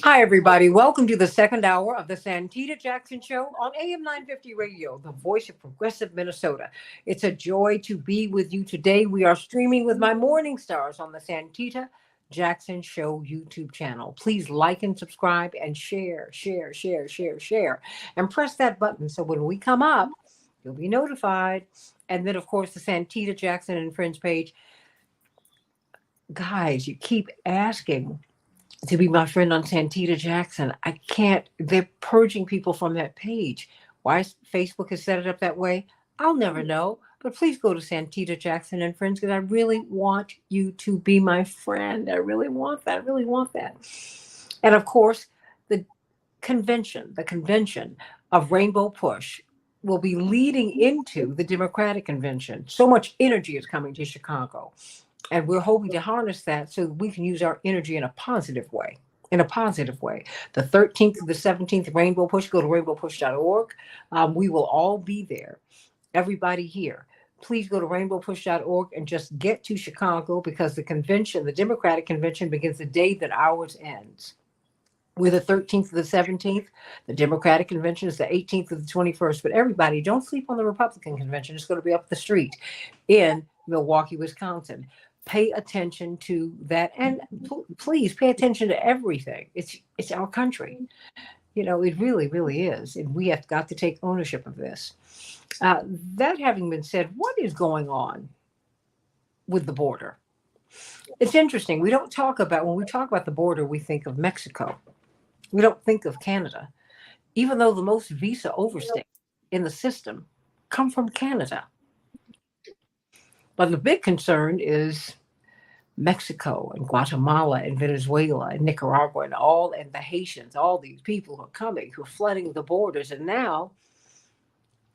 Hi, everybody. Welcome to the second hour of the Santita Jackson Show on AM 950 Radio, the voice of progressive Minnesota. It's a joy to be with you today. We are streaming with my morning stars on the Santita Jackson Show YouTube channel. Please like and subscribe and share, and press that button so when we come up, you'll be notified. And then, of course, the Santita Jackson and Friends page. Guys, you keep asking to be my friend on Santita Jackson. I can't, they're purging people from that page. Why Facebook has set it up that way, I'll never know. But please go to Santita Jackson and Friends because I really want you to be my friend. I really want that. I really want that. And of course, the the convention of Rainbow Push will be leading into the Democratic convention. So much energy is coming to Chicago. And we're hoping to harness that so that we can use our energy in a positive way. In a positive way. The 13th to the 17th, Rainbow Push, go to rainbowpush.org. We will all be there. Everybody here. Please go to rainbowpush.org and just get to Chicago because the convention, the Democratic convention, begins the day that ours ends. We're the 13th to the 17th. The Democratic convention is the 18th to the 21st. But everybody, don't sleep on the Republican convention. It's going to be up the street in Milwaukee, Wisconsin. Pay attention to that, and please pay attention to everything. It's our country. It really, really is, and we have got to take ownership of this. That having been said, what is going on with the border? It's interesting. We don't talk about when we talk about the border, we think of Mexico. We don't think of Canada, even though the most visa overstays in the system come from Canada. But the big concern is Mexico and Guatemala and Venezuela and Nicaragua and the Haitians, all these people who are coming, who are flooding the borders. And now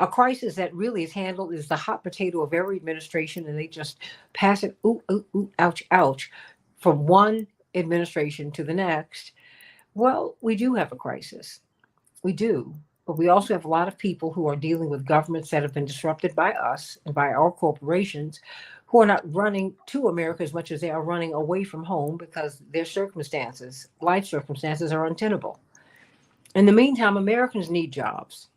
a crisis that really is handled is the hot potato of every administration, and they just pass it, ooh, ooh, ooh, ouch, ouch, from one administration to the next. Well, we do have a crisis. We do. But we also have a lot of people who are dealing with governments that have been disrupted by us and by our corporations who are not running to America as much as they are running away from home because their circumstances, life circumstances, are untenable. In the meantime, Americans need jobs.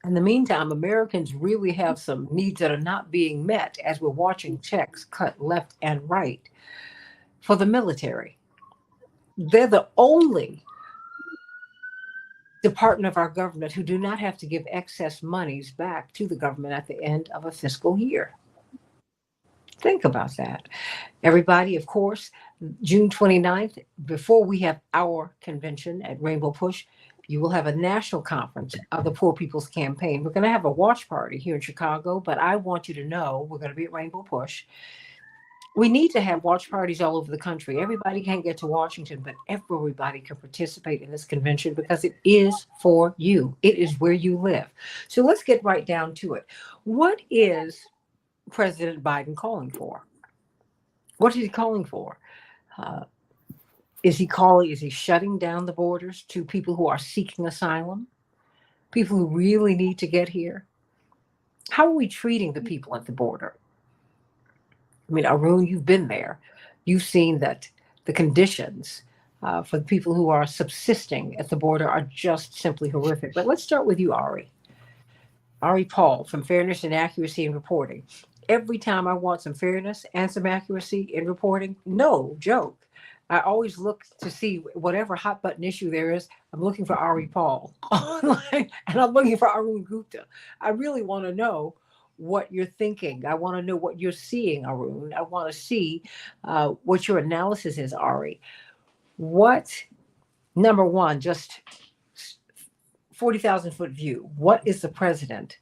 In the meantime, Americans really have some needs that are not being met as we're watching checks cut left and right for the military. They're the only department of our government who do not have to give excess monies back to the government at the end of a fiscal year. Think about that. Everybody, of course, June 29th, before we have our convention at Rainbow Push, you will have a national conference of the Poor People's Campaign. We're going to have a watch party here in Chicago, but I want you to know we're going to be at Rainbow Push. We need to have watch parties all over the country. Everybody can't get to Washington, but everybody can participate in this convention because it is for you. It is where you live. So let's get right down to it. What is President Biden calling for? What is he calling for? Uh, is he shutting down the borders to people who are seeking asylum? People who really need to get here? How are we treating the people at the border? I mean, Arun, you've been there. You've seen that the conditions for the people who are subsisting at the border are just simply horrific. But let's start with you, Ari. Ari Paul from Fairness and Accuracy in Reporting. Every time I want some fairness and some accuracy in reporting, no joke. I always look to see whatever hot button issue there is. I'm looking for Ari Paul online, and I'm looking for Arun Gupta. I really want to know what you're thinking. I want to know what you're seeing, Arun. I want to see what your analysis is, Ari. What, number one, just 40,000 foot view, what is the president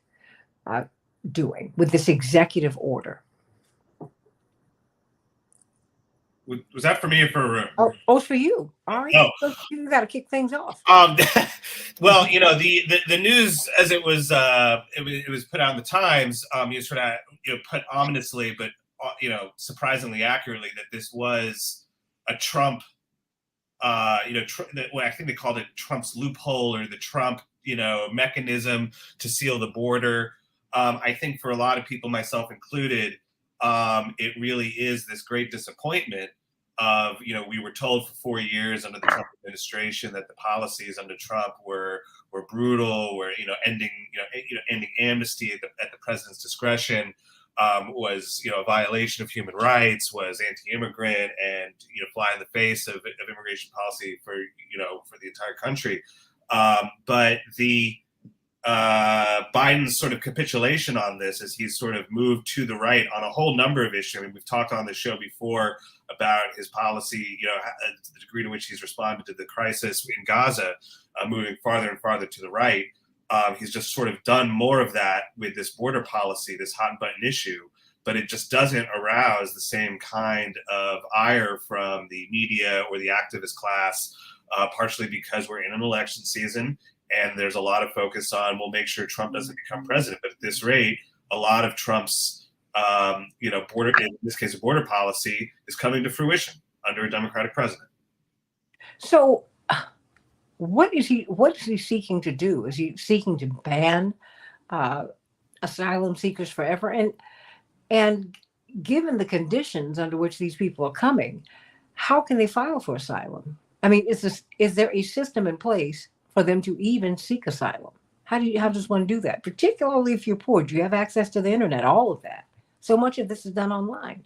uh, doing with this executive order? Was that for me or for? Oh, it's for you. All right. Oh, You got to kick things off. well, the news as it was put out in the Times, you sort of put ominously, but surprisingly accurately that this was a Trump, well, I think they called it Trump's loophole or the Trump, mechanism to seal the border. I think for a lot of people, myself included, it really is this great disappointment. of, we were told for 4 years under the Trump administration that the policies under Trump were brutal, were, ending, ending amnesty at the president's discretion, was, a violation of human rights, was anti-immigrant, and, fly in the face of immigration policy for, for the entire country. But Biden's sort of capitulation on this, as he's sort of moved to the right on a whole number of issues. I mean, we've talked on the show before about his policy, the degree to which he's responded to the crisis in Gaza, moving farther and farther to the right. He's just sort of done more of that with this border policy, this hot button issue, but it just doesn't arouse the same kind of ire from the media or the activist class, partially because we're in an election season and there's a lot of focus on, we'll make sure Trump doesn't become president. But at this rate, a lot of Trump's, border, in this case, a border policy is coming to fruition under a Democratic president. So what is he seeking to do? Is he seeking to ban asylum seekers forever? And given the conditions under which these people are coming, how can they file for asylum? I mean, is there a system in place for them to even seek asylum? How does one do that? Particularly if you're poor, do you have access to the internet? All of that. So much of this is done online.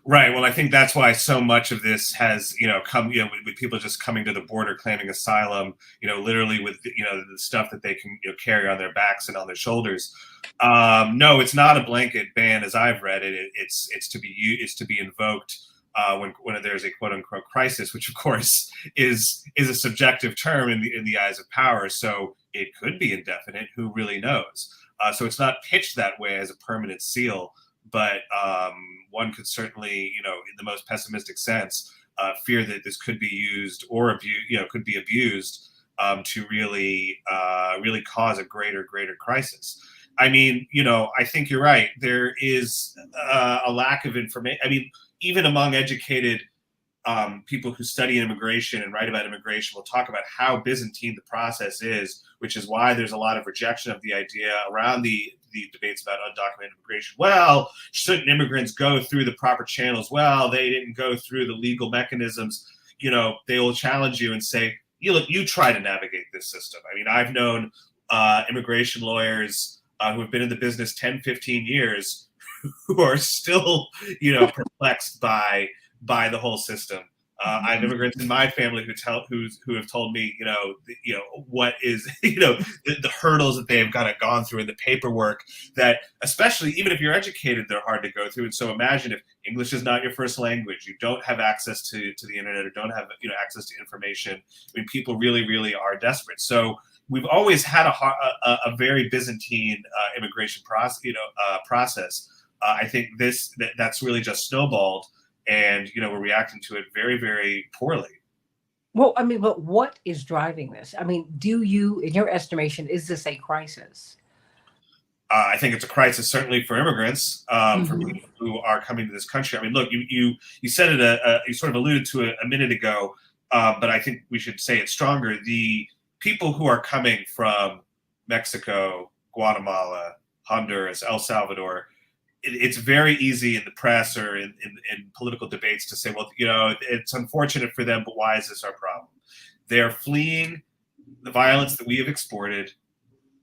Right. Well, I think that's why so much of this has, come, with people just coming to the border claiming asylum, literally with, the stuff that they can carry on their backs and on their shoulders. No, it's not a blanket ban as I've read it. It's to be invoked when there's a quote unquote crisis, which of course is a subjective term in the eyes of power. So it could be indefinite. Who really knows? So it's not pitched that way as a permanent seal. But one could certainly, in the most pessimistic sense, fear that this could be used or could be abused to really cause a greater crisis. I mean, I think you're right. There is a lack of information. I mean, even among educated people who study immigration and write about immigration will talk about how Byzantine the process is, which is why there's a lot of rejection of the idea around the debates about undocumented immigration. Well, shouldn't immigrants go through the proper channels? Well, they didn't go through the legal mechanisms. They will challenge you and say, you try to navigate this system. I mean, I've known immigration lawyers who have been in the business 10, 15 years who are still, perplexed by the whole system. I have immigrants in my family who have told me, what is, the hurdles that they have kind of gone through in the paperwork that, especially even if you're educated, they're hard to go through. And so imagine if English is not your first language, you don't have access to the internet or don't have, access to information. I mean, people really, really are desperate. So we've always had a very Byzantine immigration process. I think that's really just snowballed. And, we're reacting to it very, very poorly. Well, I mean, but what is driving this? I mean, in your estimation, is this a crisis? I think it's a crisis, certainly for immigrants, for people who are coming to this country. I mean, look, you said it, you sort of alluded to it a minute ago, but I think we should say it stronger. The people who are coming from Mexico, Guatemala, Honduras, El Salvador, it's very easy in the press or in political debates to say, well, it's unfortunate for them, but why is this our problem? They're fleeing the violence that we have exported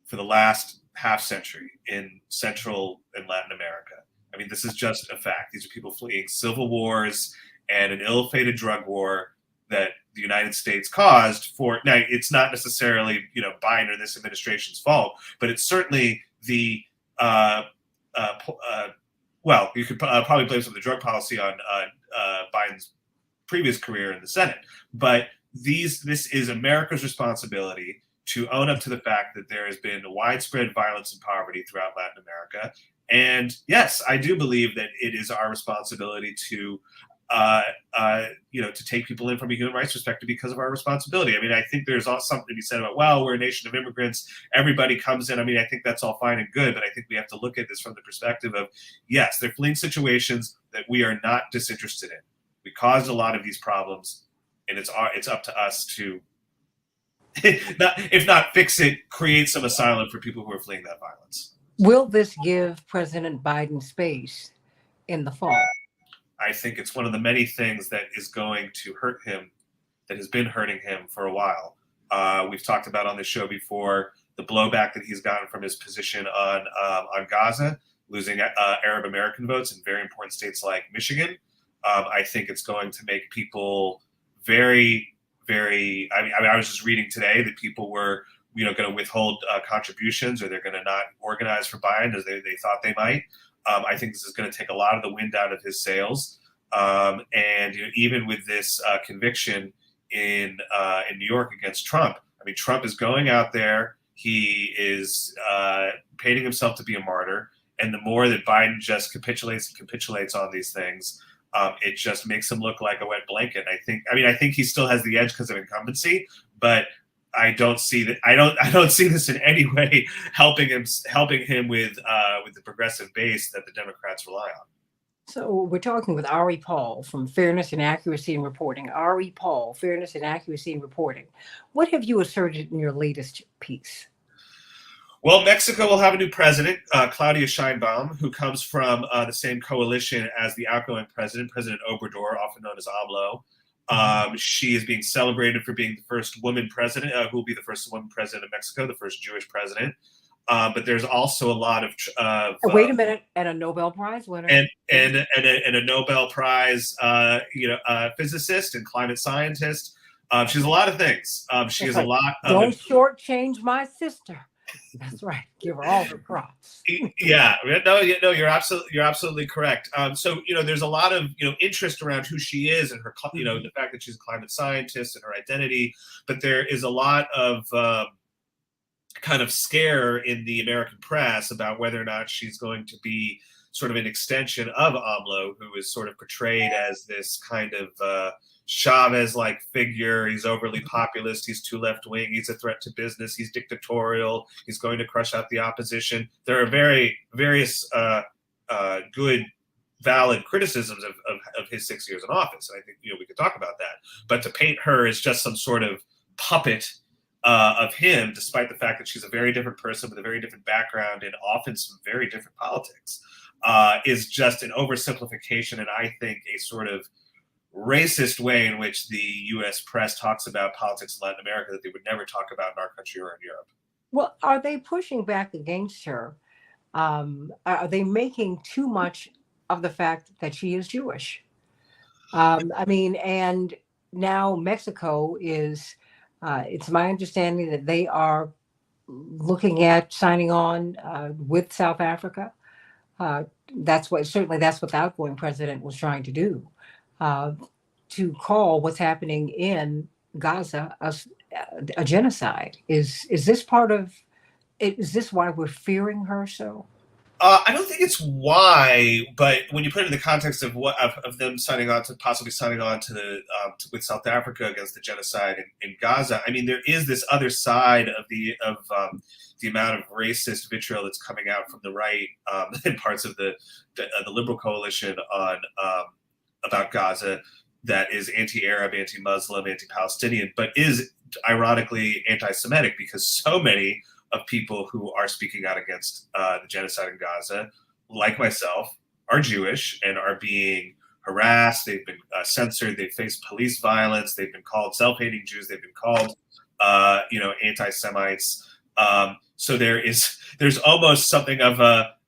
for the last half century in Central and Latin America. I mean, this is just a fact. These are people fleeing civil wars and an ill-fated drug war that the United States caused for. Now, it's not necessarily, Biden or this administration's fault, but it's certainly the well, you could probably blame some of the drug policy on Biden's previous career in the Senate. But this is America's responsibility to own up to the fact that there has been widespread violence and poverty throughout Latin America. And yes, I do believe that it is our responsibility to to take people in from a human rights perspective because of our responsibility. I mean, I think there's also something to be said about, well, we're a nation of immigrants. Everybody comes in. I mean, I think that's all fine and good, but I think we have to look at this from the perspective of, yes, they're fleeing situations that we are not disinterested in. We caused a lot of these problems, and it's up to us to, if not fix it, create some asylum for people who are fleeing that violence. Will this give President Biden space in the fall? I think it's one of the many things that is going to hurt him, that has been hurting him for a while. We've talked about on this show before the blowback that he's gotten from his position on Gaza, losing Arab American votes in very important states like Michigan. I think it's going to make people very, very. I mean, I was just reading today that people were, going to withhold contributions, or they're going to not organize for Biden as they thought they might. I think this is going to take a lot of the wind out of his sails. And even with this conviction in New York against Trump, I mean, Trump is going out there. He is painting himself to be a martyr. And the more that Biden just capitulates on these things, it just makes him look like a wet blanket. I think he still has the edge because of incumbency, but I don't see that. I don't see this in any way helping him with the progressive base that the Democrats rely on. So we're talking with Ari Paul from Fairness and Accuracy in Reporting. Ari Paul, Fairness and Accuracy in Reporting. What have you asserted in your latest piece? Well, Mexico will have a new president, Claudia Sheinbaum, who comes from the same coalition as the outgoing president, President Obrador, often known as AMLO. She is being celebrated for being the first woman president, who will be the first woman president of Mexico, the first Jewish president. But there's also a lot of wait a minute, and a Nobel Prize winner, and a Nobel Prize, physicist and climate scientist. She's a lot of things. She is a lot. Don't shortchange my sister. That's right. Give her all her props. Yeah, no, you're absolutely correct. So there's a lot of interest around who she is and her, the fact that she's a climate scientist and her identity. But there is a lot of kind of scare in the American press about whether or not she's going to be sort of an extension of AMLO, who is sort of portrayed as this kind of Chavez-like figure. He's overly populist. He's too left-wing. He's a threat to business. He's dictatorial. He's going to crush out the opposition. There are various good, valid criticisms of his 6 years in office. And I think we could talk about that. But to paint her as just some sort of puppet of him, despite the fact that she's a very different person with a very different background and often some very different politics, is just an oversimplification, and I think a sort of racist way in which the U.S. press talks about politics in Latin America that they would never talk about in our country or in Europe. Well, are they pushing back against her? Are they making too much of the fact that she is Jewish? And now Mexico is, it's my understanding that they are looking at signing on with South Africa. That's what the outgoing president was trying to do. To call what's happening in Gaza a genocide. Is this part of it? Is this why we're fearing her so? I don't think it's why, but when you put it in the context of them possibly signing on to with South Africa against the genocide in Gaza, I mean, there is this other side of the amount of racist vitriol that's coming out from the right in parts of the liberal coalition on about Gaza that is anti-Arab, anti-Muslim, anti-Palestinian, but is ironically anti-Semitic, because so many of people who are speaking out against the genocide in Gaza, like myself, are Jewish and are being harassed. They've been censored. They've faced police violence. They've been called self-hating Jews. They've been called, anti-Semites. So there's almost something of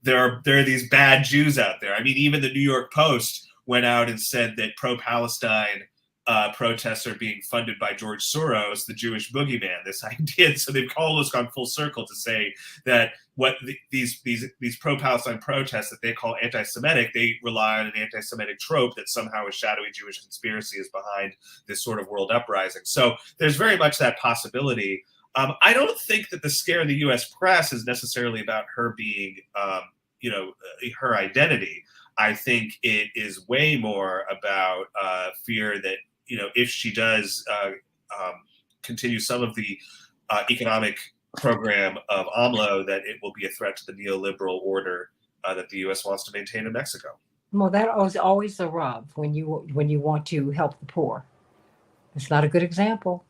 there are these bad Jews out there. I mean, even the New York Post went out and said that pro-Palestine protests are being funded by George Soros, the Jewish boogeyman. This idea, so they've almost gone full circle to say that what these pro-Palestine protests that they call anti-Semitic, they rely on an anti-Semitic trope that somehow a shadowy Jewish conspiracy is behind this sort of world uprising. So there's very much that possibility. I don't think that the scare in the U.S. press is necessarily about her being, her identity. I think it is way more about fear that, if she does continue some of the economic program of AMLO, that it will be a threat to the neoliberal order that the U.S. wants to maintain in Mexico. Well, that was always the rub when you want to help the poor. It's not a good example.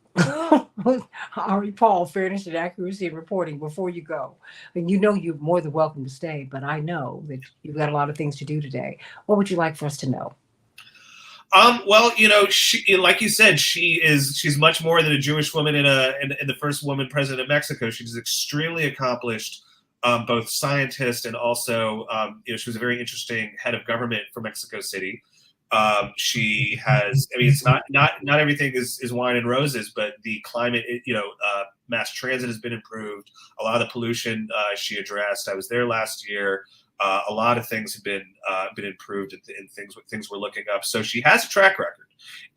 Ari Paul, Fairness and Accuracy in Reporting, before you go. And you're more than welcome to stay, but I know that you've got a lot of things to do today. What would you like for us to know? Well, she, like you said, she's much more than a Jewish woman and the first woman president of Mexico. She's extremely accomplished, both scientist and also, she was a very interesting head of government for Mexico City. She has, I mean, it's not everything is wine and roses, but the climate, mass transit has been improved. A lot of the pollution she addressed. I was there last year. A lot of things have been improved and things we're looking up. So she has a track record,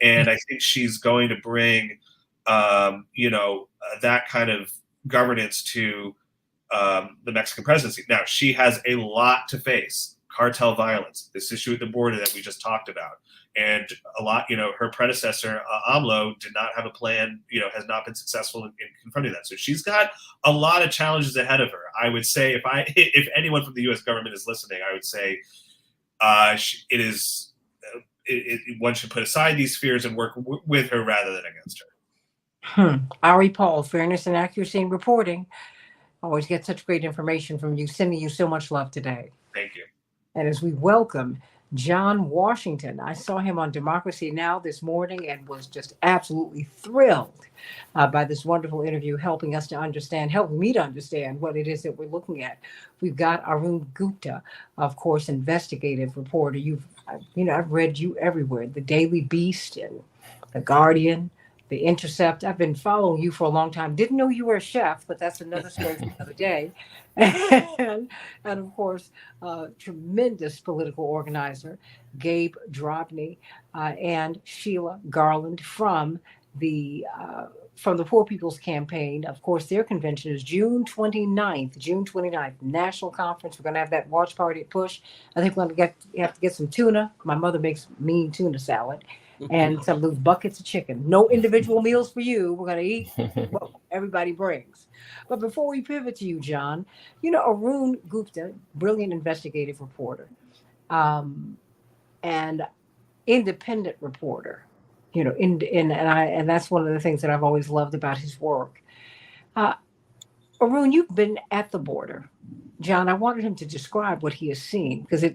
and I think she's going to bring, that kind of governance to the Mexican presidency. Now she has a lot to face: cartel violence, this issue at the border that we just talked about, and a lot. Her predecessor AMLO did not have a plan. Has not been successful in confronting that. So she's got a lot of challenges ahead of her. I would say if anyone from the U.S. government is listening, I would say one should put aside these fears and work with her rather than against her. Ari Paul, fairness and accuracy in reporting. Always get such great information from you. Sending you so much love today. Thank you. And as we welcome John Washington, I saw him on Democracy Now! This morning and was just absolutely thrilled by this wonderful interview, helping me to understand what it is that we're looking at. We've got Arun Gupta, of course, investigative reporter. I've read you everywhere, the Daily Beast and the Guardian, The Intercept. I've been following you for a long time. Didn't know you were a chef, but that's another story for another day. And of course, tremendous political organizer, Gabe Drobny, and Sheila Garland from the Poor People's Campaign. Of course, their convention is June 29th, national conference. We're going to have that watch party at Push. I think we're going to have to get some tuna. My mother makes mean tuna salad. And some of those buckets of chicken. No individual meals for you. We're going to eat what everybody brings. But before we pivot to you, John, Arun Gupta, brilliant investigative reporter, and independent reporter, and that's one of the things that I've always loved about his work. Arun, you've been at the border. John, I wanted him to describe what he has seen, because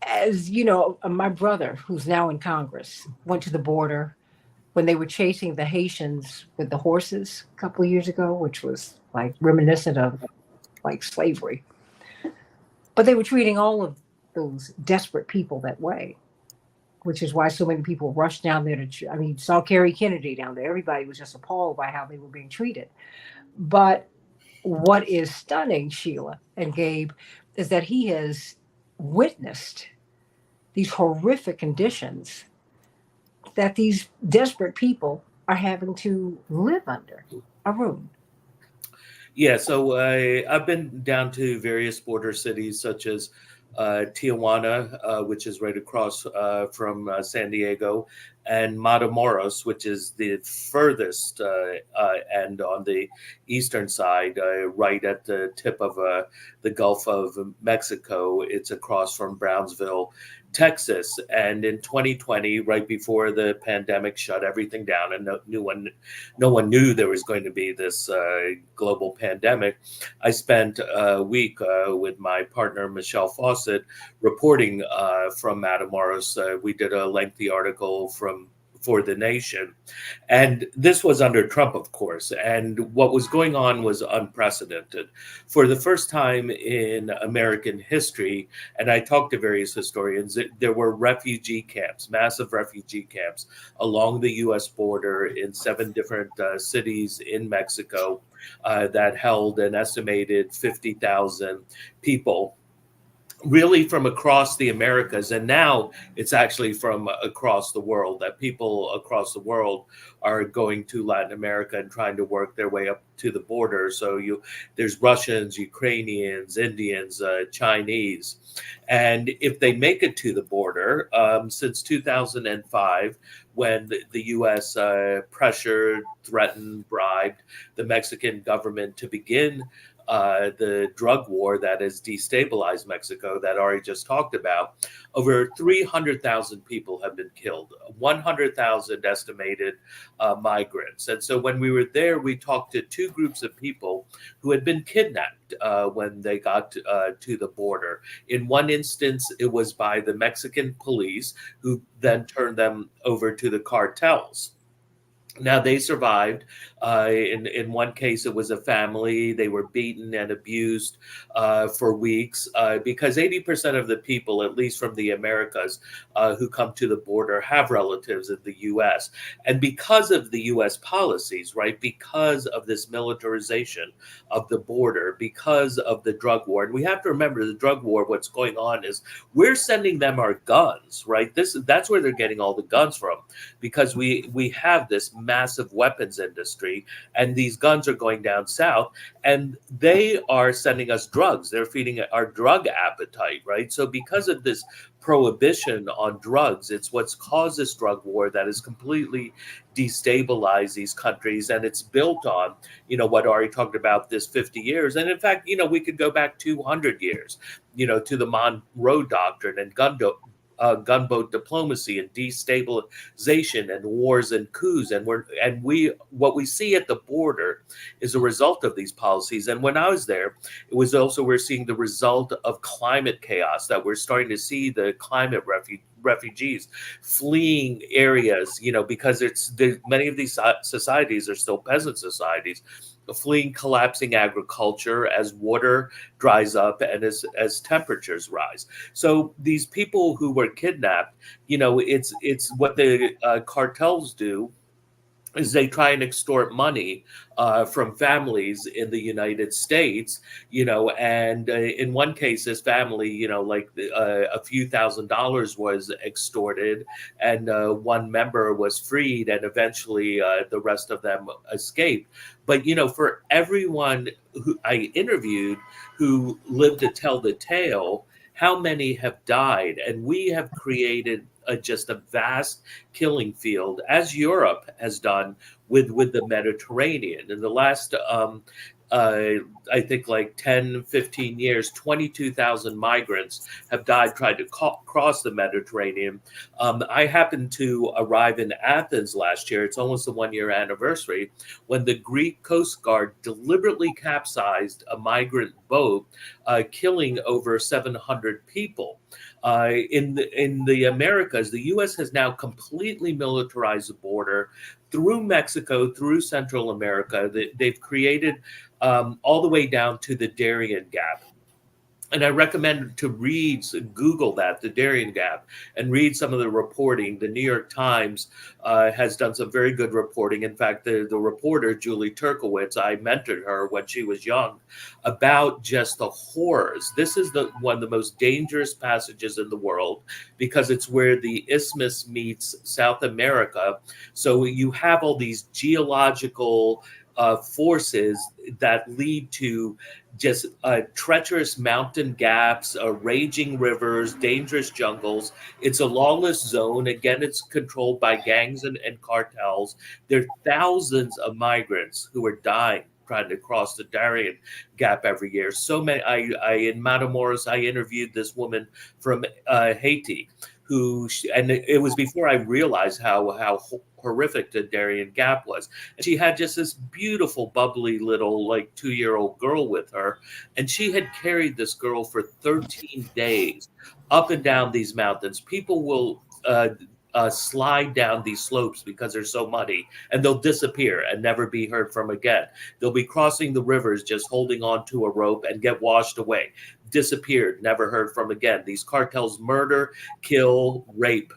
as you know, my brother, who's now in Congress, went to the border when they were chasing the Haitians with the horses a couple of years ago, which was like reminiscent of like slavery. But they were treating all of those desperate people that way, which is why so many people rushed down there saw Kerry Kennedy down there. Everybody was just appalled by how they were being treated. But what is stunning, Sheila and Gabe, is that he has witnessed these horrific conditions that these desperate people are having to live under. Arun. Yeah, so I've been down to various border cities such as Tijuana, which is right across from San Diego, and Matamoros, which is the furthest end on the eastern side, right at the tip of the Gulf of Mexico. It's across from Brownsville, Texas. And in 2020, right before the pandemic shut everything down, and no one knew there was going to be this global pandemic, I spent a week with my partner, Michelle Fawcett, reporting from Matamoros. We did a lengthy article for The Nation. And this was under Trump, of course. And what was going on was unprecedented. For the first time in American history, and I talked to various historians, there were refugee camps, massive refugee camps along the U.S. border in 7 different cities in Mexico that held an estimated 50,000 people, really from across the Americas. And now it's actually from across the world, that people across the world are going to Latin America and trying to work their way up to the border. So there's Russians, Ukrainians, Indians, Chinese. And if they make it to the border, since 2005, when the U.S. Pressured, threatened, bribed the Mexican government to begin the drug war that has destabilized Mexico that Ari just talked about, over 300,000 people have been killed, 100,000 estimated migrants. And so when we were there, we talked to two groups of people who had been kidnapped when they got to the border. In one instance, it was by the Mexican police, who then turned them over to the cartels. Now they survived. In one case, it was a family. They were beaten and abused for weeks because 80% of the people, at least from the Americas, who come to the border, have relatives in the U.S. And because of the U.S. policies, right? Because of this militarization of the border, because of the drug war, and we have to remember the drug war. What's going on is we're sending them our guns, right? That's where they're getting all the guns from, because we have this massive weapons industry, and these guns are going down south, and they are sending us drugs. They're feeding our drug appetite, right? So because of this prohibition on drugs, it's what's caused this drug war that has completely destabilized these countries. And it's built on, what Ari talked about, this 50 years. And in fact, we could go back 200 years, to the Monroe Doctrine and gunboat diplomacy and destabilization and wars and coups, and what we see at the border is a result of these policies. And when I was there, it was also, we're seeing the result of climate chaos, that we're starting to see the climate refugees fleeing areas, because many of these societies are still peasant societies, fleeing collapsing agriculture as water dries up and as temperatures rise. So these people who were kidnapped, it's what the cartels do is they try and extort money from families in the United States, and in one case, this family, a few $1,000s was extorted, and one member was freed, and eventually the rest of them escaped. But, for everyone who I interviewed who lived to tell the tale, how many have died? And we have created just a vast killing field, as Europe has done with the Mediterranean. In the last, I think, like 10, 15 years, 22,000 migrants have died trying to cross the Mediterranean. I happened to arrive in Athens last year. It's almost the 1-year anniversary, when the Greek Coast Guard deliberately capsized a migrant boat, killing over 700 people. In the Americas, the U.S. has now completely militarized the border through Mexico, through Central America. They've created all the way down to the Darien Gap. And I recommend to Google that, the Darien Gap, and read some of the reporting. The New York Times has done some very good reporting. In fact, the reporter, Julie Turkowitz, I mentored her when she was young, about just the horrors. This is one of the most dangerous passages in the world, because it's where the isthmus meets South America. So you have all these geological forces that lead to just treacherous mountain gaps, raging rivers, dangerous jungles. It's a lawless zone. Again, it's controlled by gangs and cartels. There are thousands of migrants who are dying trying to cross the Darien Gap every year. So many. In Matamoros, I interviewed this woman from Haiti, and it was before I realized how horrific the Darien Gap was. And she had just this beautiful, bubbly little 2-year-old girl with her, and she had carried this girl for 13 days up and down these mountains. People will slide down these slopes because they're so muddy, and they'll disappear and never be heard from again. They'll be crossing the rivers, just holding on to a rope, and get washed away, disappeared, never heard from again. These cartels murder, kill, rape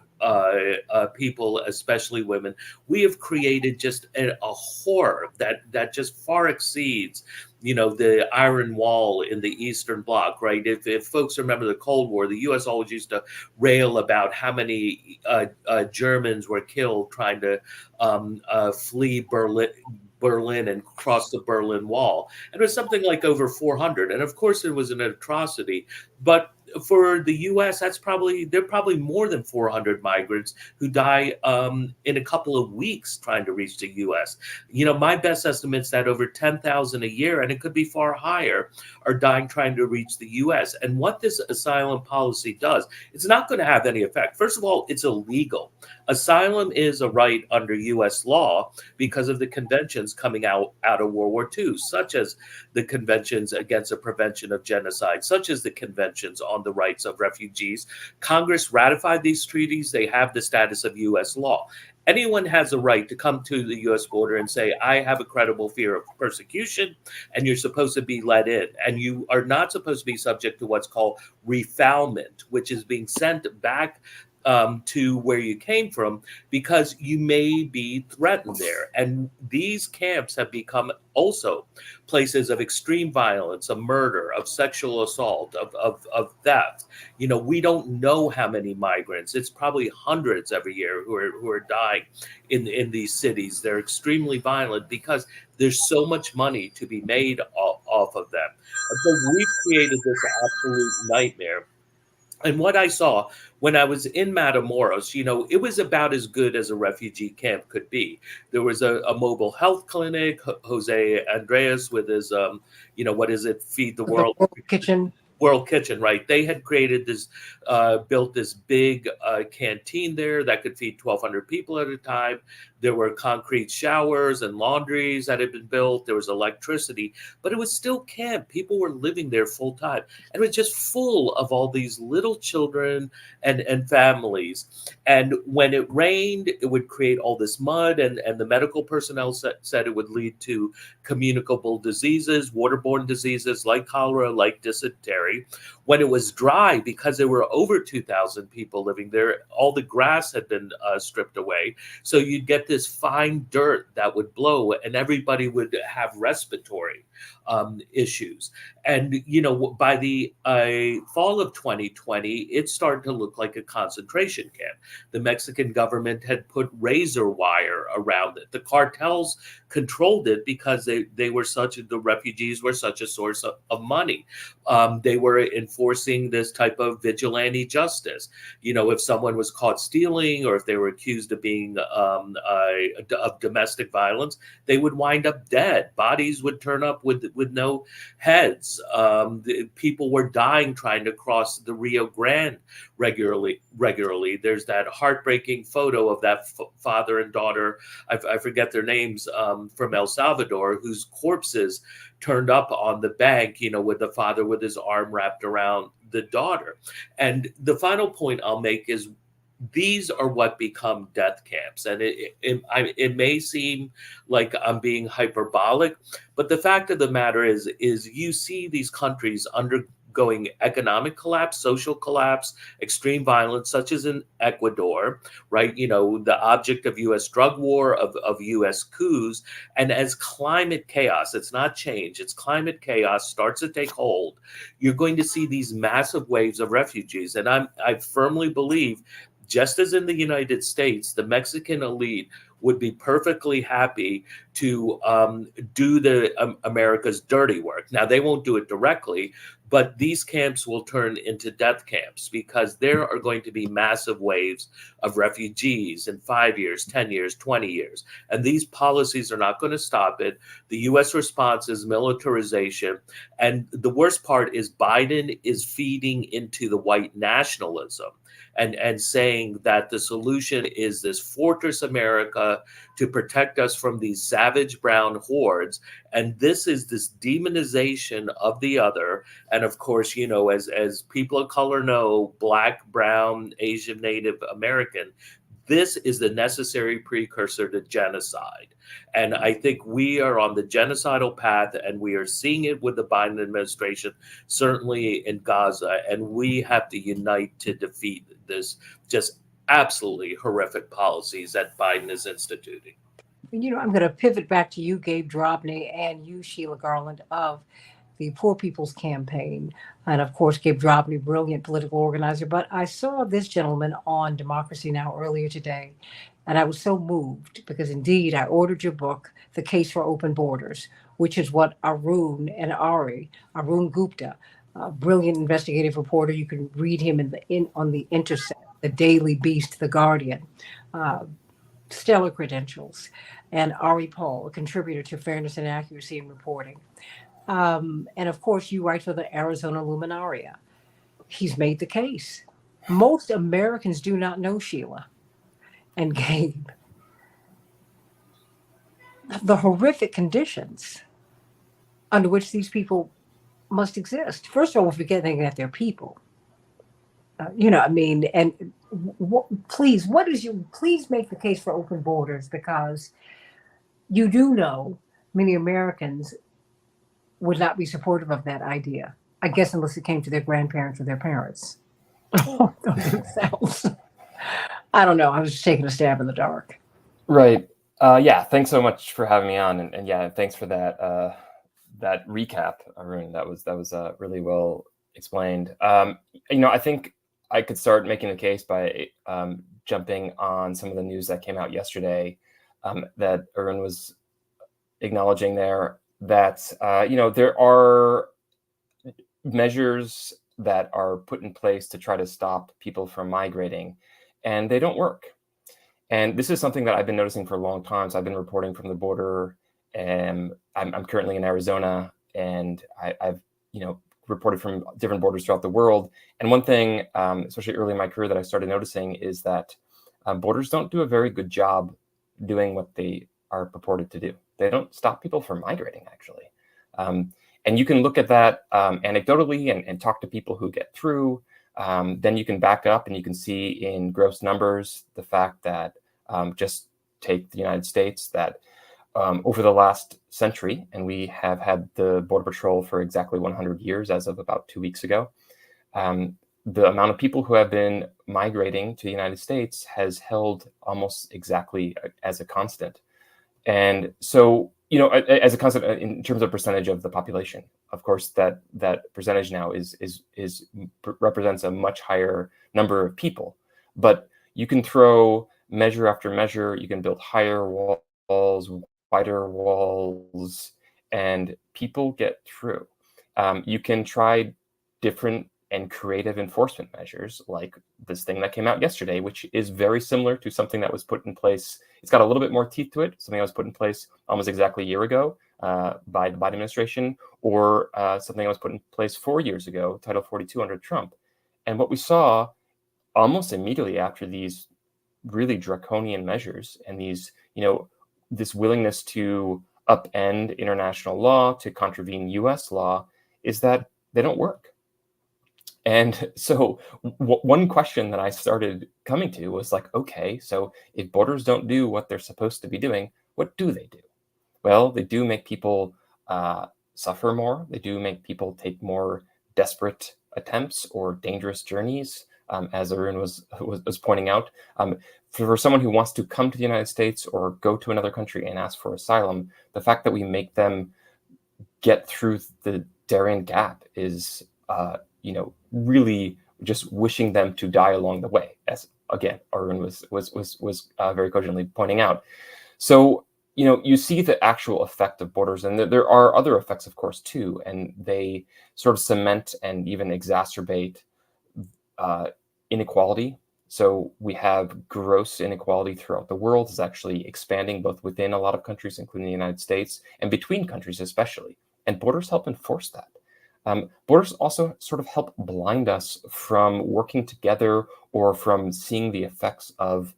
people, especially women. We have created just a horror that just far exceeds, the Iron Wall in the Eastern Bloc, right? If folks remember the Cold War, the U.S. always used to rail about how many Germans were killed trying to flee Berlin and cross the Berlin Wall. And it was something like over 400. And of course, it was an atrocity. But for the U.S., there are probably more than 400 migrants who die in a couple of weeks trying to reach the U.S. My best estimate is that over 10,000 a year, and it could be far higher, are dying trying to reach the U.S. And what this asylum policy does, it's not going to have any effect. First of all, it's illegal. Asylum is a right under U.S. law because of the conventions coming out of World War II, such as the conventions against the prevention of genocide, such as the conventions on the rights of refugees. Congress ratified these treaties. They have the status of U.S. law. Anyone has a right to come to the U.S. border and say, I have a credible fear of persecution, and you're supposed to be let in. And you are not supposed to be subject to what's called refoulement, which is being sent back to where you came from because you may be threatened there. And these camps have become also places of extreme violence, of murder, of sexual assault, of theft. We don't know how many migrants. It's probably hundreds every year who are dying in these cities. They're extremely violent because there's so much money to be made off of them. And so we've created this absolute nightmare. And what I saw when I was in Matamoros, it was about as good as a refugee camp could be. There was a mobile health clinic, Jose Andreas with his, what is it, Feed the World Kitchen. World Kitchen, right? They had created this, built this big canteen there that could feed 1,200 people at a time. There were concrete showers and laundries that had been built. There was electricity, but it was still camp. People were living there full time. And it was just full of all these little children and families. And when it rained, it would create all this mud. And the medical personnel said it would lead to communicable diseases, waterborne diseases like cholera, like dysentery. When it was dry, because there were over 2,000 people living there, all the grass had been stripped away. So you'd get this fine dirt that would blow and everybody would have respiratory issues. And, by the fall of 2020, it started to look like a concentration camp. The Mexican government had put razor wire around it. The cartels controlled it because the refugees were such a source of money. They were enforcing this type of vigilante justice. If someone was caught stealing or if they were accused of being of domestic violence, they would wind up dead. Bodies would turn up with no heads. People were dying trying to cross the Rio Grande regularly. There's that heartbreaking photo of that father and daughter, I forget their names, from El Salvador, whose corpses turned up on the bank, with the father with his arm wrapped around the daughter. And the final point I'll make is these are what become death camps. And it may seem like I'm being hyperbolic, but the fact of the matter is you see these countries undergoing economic collapse, social collapse, extreme violence, such as in Ecuador, right? The object of U.S. drug war, of U.S. coups. And as climate chaos, it's not change, it's climate chaos starts to take hold, you're going to see these massive waves of refugees. And I firmly believe, just as in the United States, the Mexican elite would be perfectly happy to do America's dirty work. Now, they won't do it directly, but these camps will turn into death camps because there are going to be massive waves of refugees in 5 years, 10 years, 20 years. And these policies are not going to stop it. The U.S. response is militarization. And the worst part is Biden is feeding into the white nationalism and saying that the solution is this fortress America to protect us from these savage brown hordes. And this is this demonization of the other. And of course, as people of color know, Black, brown, Asian, Native American, this is the necessary precursor to genocide. And I think we are on the genocidal path, and we are seeing it with the Biden administration, certainly in Gaza. And we have to unite to defeat this just absolutely horrific policies that Biden is instituting. I'm going to pivot back to you, Gabe Drobny, and you, Sheila Garland, of the Poor People's Campaign. And of course, Gabe Drobny, brilliant political organizer. But I saw this gentleman on Democracy Now! Earlier today, and I was so moved because indeed I ordered your book, The Case for Open Borders, which is what Arun Gupta a brilliant investigative reporter. You can read him on the Intercept, the Daily Beast, the Guardian. Uh, Stellar credentials. And Ari Paul, a contributor to Fairness and Accuracy in Reporting. And of course, you write for the Arizona Luminaria. He's made the case. Most Americans do not know, Sheila and Gabe, the horrific conditions under which these people must exist. First of all, we're forgetting that they're people. I mean, and please, please make the case for open borders, because you do know many Americans would not be supportive of that idea. I guess unless it came to their grandparents or their parents or themselves. I don't know. I was just taking a stab in the dark. Right. Yeah. Thanks so much for having me on, and yeah, thanks for that recap, Arun. That was really well explained. I think I could start making the case by jumping on some of the news that came out yesterday that Arun was acknowledging there, that there are measures that are put in place to try to stop people from migrating, and they don't work. And this is something that I've been noticing for a long time. So I've been reporting from the border, and I'm currently in Arizona, and I've reported from different borders throughout the world. And one thing, especially early in my career, that I started noticing is that borders don't do a very good job doing what they are purported to do. They don't stop people from migrating, actually. And you can look at that anecdotally and talk to people who get through. Then you can back up and you can see in gross numbers the fact that just take the United States, that over the last century, and we have had the Border Patrol for exactly 100 years as of about 2 weeks ago, the amount of people who have been migrating to the United States has held almost exactly as a constant. And so, as a constant in terms of percentage of the population, of course, that percentage now represents a much higher number of people. But you can throw measure after measure, you can build higher walls, wider walls, and people get through. You can try different and creative enforcement measures, like this thing that came out yesterday, which is very similar to something that was put in place. It's got a little bit more teeth to it, something that was put in place almost exactly a year ago by the Biden administration, or something that was put in place 4 years ago, Title 42 under Trump. And what we saw almost immediately after these really draconian measures and these, this willingness to upend international law, to contravene US law, is that they don't work. And so one question that I started coming to was like, okay, so if borders don't do what they're supposed to be doing, what do they do? Well, they do make people suffer more. They do make people take more desperate attempts or dangerous journeys, as Arun was pointing out. For someone who wants to come to the United States or go to another country and ask for asylum, the fact that we make them get through the Darien Gap is really just wishing them to die along the way, as again Arun was very cogently pointing out. So you see the actual effect of borders, and there are other effects, of course, too, and they sort of cement and even exacerbate inequality. So we have gross inequality throughout the world. It's actually expanding both within a lot of countries, including the United States, and between countries especially. And borders help enforce that. Borders also sort of help blind us from working together or from seeing the effects of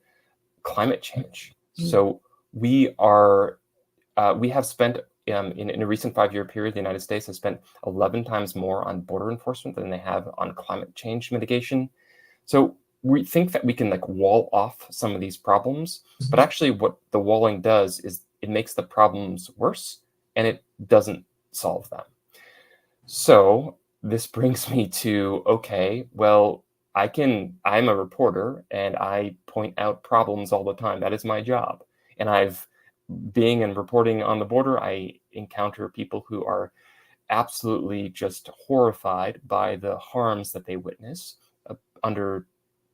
climate change. So we have spent in a recent 5-year period, the United States has spent 11 times more on border enforcement than they have on climate change mitigation. So we think that we can wall off some of these problems, but actually what the walling does is it makes the problems worse and it doesn't solve them. So this brings me to, okay, well, I'm a reporter and I point out problems all the time. That is my job. And being and reporting on the border, I encounter people who are absolutely just horrified by the harms that they witness under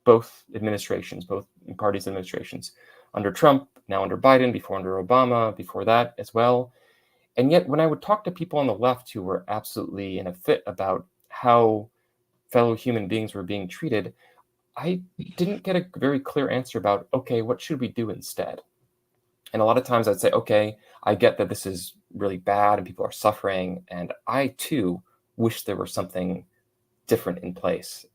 both administrations, both parties' administrations, under Trump, now under Biden, before under Obama, before that as well. And yet when I would talk to people on the left who were absolutely in a fit about how fellow human beings were being treated, I didn't get a very clear answer about, okay, what should we do instead? And a lot of times I'd say, okay, I get that this is really bad and people are suffering. And I too wish there were something different in place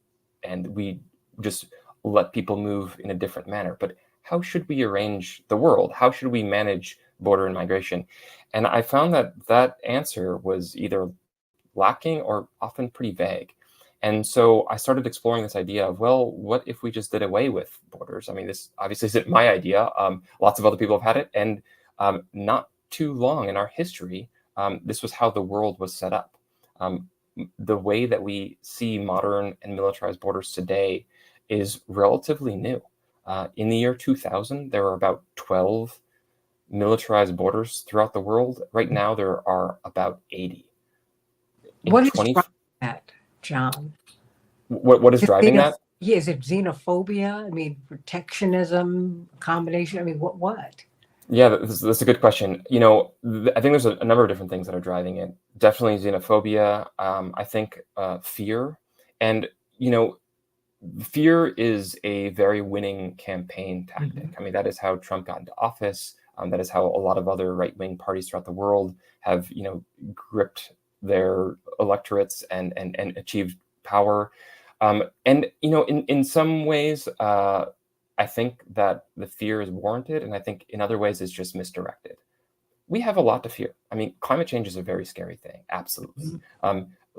and we just let people move in a different manner. But how should we arrange the world? How should we manage border and migration? And I found that that answer was either lacking or often pretty vague. And so I started exploring this idea of, well, what if we just did away with borders? I mean, this obviously isn't my idea. Lots of other people have had it. And not too long in our history, this was how the world was set up. The way that we see modern and militarized borders today is relatively new. In the year 2000, there were about 12 militarized borders throughout the world. Right now, there are about 80. What is driving that, John? What is driving that? Yeah, is it xenophobia? I mean, protectionism, combination? I mean, what? Yeah, that's a good question. You know, I think there's a number of different things that are driving it. Definitely xenophobia. I think fear. And, you know, fear is a very winning campaign tactic. I mean, that is how Trump got into office. That is how a lot of other right-wing parties throughout the world have, you know, gripped their electorates and achieved power. And, you know, in some ways, I think that the fear is warranted. And I think in other ways, it's just misdirected. We have a lot to fear. I mean, climate change is a very scary thing. Absolutely.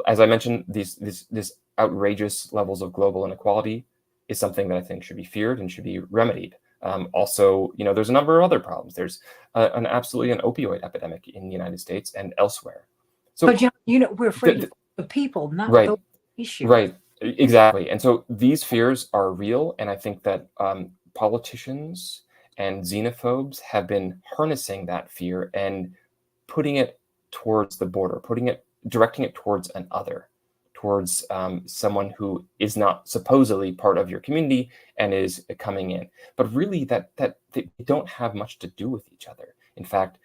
As I mentioned, this outrageous levels of global inequality is something that I think should be feared and should be remedied. Also, you know, there's a number of other problems. There's absolutely an opioid epidemic in the United States and elsewhere. So, but John, you know, we're afraid of the people, not right, those issues. Right, exactly. And so these fears are real. And I think that politicians and xenophobes have been harnessing that fear and putting it towards the border, directing it towards an other, towards someone who is not supposedly part of your community and is coming in. But really that they don't have much to do with each other. In fact,